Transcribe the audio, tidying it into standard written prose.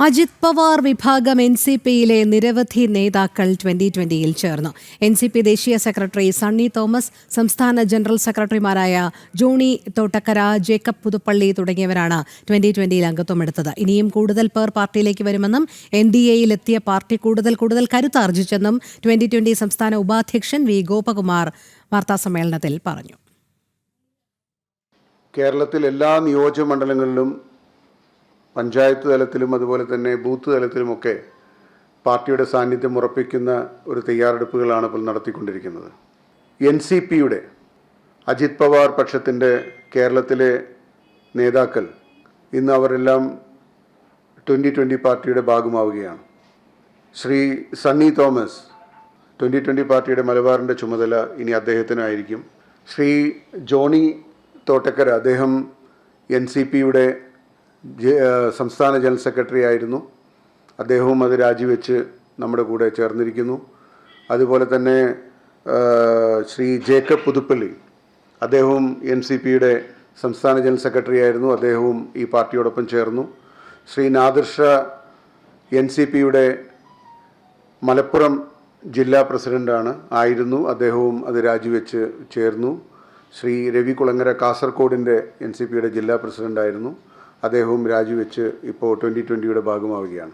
അജിത് പവാർ വിഭാഗം എൻസിപിയിലെ നിരവധി നേതാക്കൾ 2020-ൽ ചേർന്നു. എൻസിപി ദേശീയ സെക്രട്ടറി സണ്ണി തോമസ്, സംസ്ഥാന ജനറൽ സെക്രട്ടറിമാരായ ജോണി തോട്ടക്കര, ജേക്കബ് പുതുപ്പള്ളി തുടങ്ങിയവരാണ് 2020-ൽ അംഗത്വമെടുത്തത്. ഇനിയും കൂടുതൽ പേർ പാർട്ടിയിലേക്ക് വരുമെന്നും NDAയിൽ എത്തിയ പാർട്ടി കൂടുതൽ കരുത്താർജിച്ചെന്നും 2020 സംസ്ഥാന ഉപാധ്യക്ഷൻ വി ഗോപകുമാർ വാർത്താസമ്മേളനത്തിൽ പറഞ്ഞു. കേരളത്തിൽ എല്ലാ നിയോജകമണ്ഡലങ്ങളിലും പഞ്ചായത്ത് തലത്തിലും അതുപോലെ തന്നെ ബൂത്ത് തലത്തിലുമൊക്കെ പാർട്ടിയുടെ സാന്നിധ്യം ഉറപ്പിക്കുന്ന ഒരു തയ്യാറെടുപ്പുകളാണ് ഇപ്പോൾ നടത്തിക്കൊണ്ടിരിക്കുന്നത്. NCPയുടെ അജിത് പവാർ പക്ഷത്തിൻ്റെ കേരളത്തിലെ നേതാക്കൾ ഇന്ന് അവരെല്ലാം 2020 പാർട്ടിയുടെ ഭാഗമാവുകയാണ്. ശ്രീ സണ്ണി തോമസ് 2020 പാർട്ടിയുടെ മലബാറിൻ്റെ ചുമതല ഇനി അദ്ദേഹത്തിനായിരിക്കും. ശ്രീ ജോണി തോട്ടക്കര, അദ്ദേഹം NCPയുടെ സംസ്ഥാന ജനറൽ സെക്രട്ടറി ആയിരുന്നു. അദ്ദേഹവും അത് രാജിവെച്ച് നമ്മുടെ കൂടെ ചേർന്നിരിക്കുന്നു. അതുപോലെ തന്നെ ശ്രീ ജേക്കബ് പുതുപ്പള്ളി, അദ്ദേഹവും NCPയുടെ സംസ്ഥാന ജനറൽ സെക്രട്ടറി ആയിരുന്നു. അദ്ദേഹവും ഈ പാർട്ടിയോടൊപ്പം ചേർന്നു. ശ്രീ നാദിർ ഷാ NCPയുടെ മലപ്പുറം ജില്ലാ പ്രസിഡൻ്റാണ് ആയിരുന്നു. അദ്ദേഹവും അത് രാജിവെച്ച് ചേർന്നു. ശ്രീ രവി കുളങ്ങര കാസർഗോഡിൻ്റെ NCPയുടെ ജില്ലാ പ്രസിഡൻ്റായിരുന്നു. അദ്ദേഹവും രാജിവെച്ച് ഇപ്പോൾ 2020യുടെ ഭാഗമാവുകയാണ്.